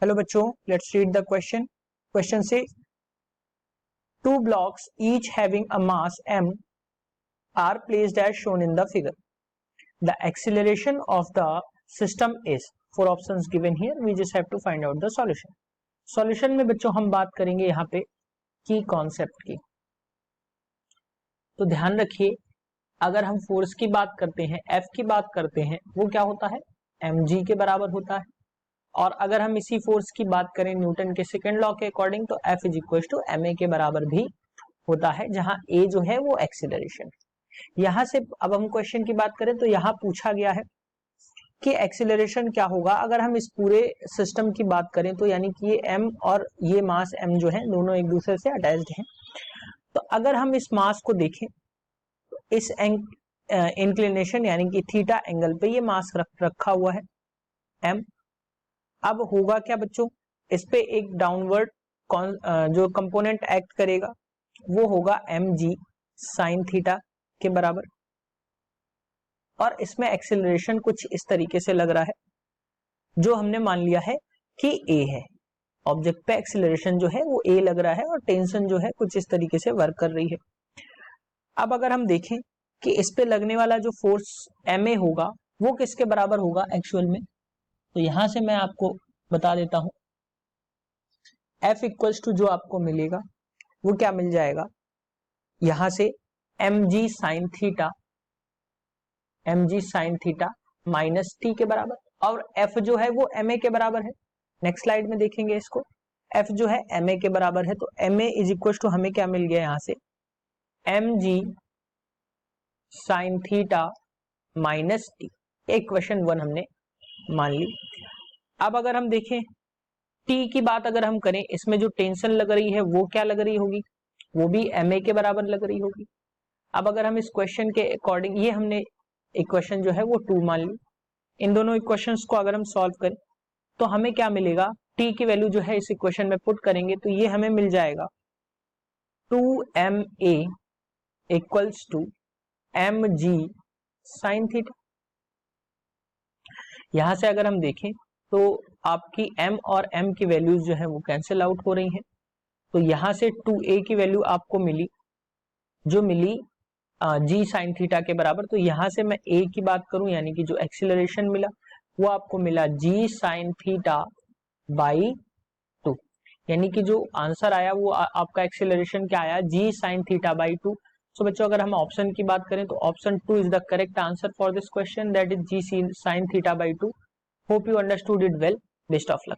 Hello बच्चों, let's read the question. Question से two blocks each having a mass m are placed as shown in the figure. The acceleration of the system is, four options given here, we just have to find out the solution. Solution में बच्चों हम बात करेंगे यहाँ पे की concept की। तो ध्यान रखिए, अगर हम फोर्स की बात करते हैं, F की बात करते हैं, वो क्या होता है, mg के बराबर होता है। और अगर हम इसी फोर्स की बात करें न्यूटन के सेकंड लॉ के अकॉर्डिंग, तो F is equal to ma के बराबर भी होता है, जहां a जो है वो एक्सीलरेशन। यहां से अब हम क्वेश्चन की बात करें तो यहाँ पूछा गया है कि एक्सीलरेशन क्या होगा अगर हम इस पूरे सिस्टम की बात करें, तो यानी कि ये m और ये मास m जो है दोनों एक दूसरे से अटैच्ड हैं। तो अगर हम इस मास को देखें तो इस इंक्लिनेशन यानी कि थीटा एंगल पे ये मास रखा हुआ है m। अब होगा क्या बच्चों, इस पे एक डाउनवर्ड जो कंपोनेंट एक्ट करेगा वो होगा mg साइन थीटा के बराबर। और इसमें एक्सेलरेशन कुछ इस तरीके से लग रहा है, जो हमने मान लिया है कि a है। ऑब्जेक्ट पे एक्सेलरेशन जो है वो a लग रहा है और टेंशन जो है कुछ इस तरीके से वर्क कर रही है। अब अगर हम देखें कि इस पे लगने वाला जो फोर्स ma होगा वो किसके बराबर होगा एक्चुअल में, तो यहां से मैं आपको बता देता हूं। F इक्वल्स टू जो आपको मिलेगा वो क्या मिल जाएगा, यहां से mg sine theta minus T के बराबर, और F जो है वो ma के बराबर है। नेक्स्ट स्लाइड में देखेंगे इसको, F जो है ma के बराबर है, तो ma इज इक्वल टू हमें क्या मिल गया यहां से mg sine theta minus T. Equation 1 हमने मान ली। अब अगर हम देखें टी की बात अगर हम करें, इसमें जो टेंशन लग रही है वो क्या लग रही होगी, वो भी ma के बराबर लग रही होगी। अब अगर हम इस क्वेश्चन के अकॉर्डिंग, ये हमने इक्वेशन जो है वो 2 मान ली। इन दोनों इक्वेशंस को अगर हम सॉल्व करें तो हमें क्या मिलेगा, टी की वैल्यू जो है इस इक्वेशन में पुट करेंगे तो ये हमें मिल जाएगा 2ma equals to mg sine theta. यहां से अगर हम देखें तो आपकी m और m की वैल्यूज जो है वो कैंसिल आउट हो रही हैं। तो यहां से 2a की वैल्यू आपको मिली, जो मिली g साइन थीटा के बराबर। तो यहां से मैं a की बात करूं, यानी कि जो एक्सीलरेशन मिला वो आपको मिला g साइन थीटा बाई 2, यानी कि जो आंसर आया वो आपका एक्सीलरेशन क्या आया, g साइन थीटा बाई 2। सो बच्चों अगर हम ऑप्शन की बात करें तो option 2 is the correct answer for this question, that is g sine theta by 2। Hope you understood it well. Best of luck.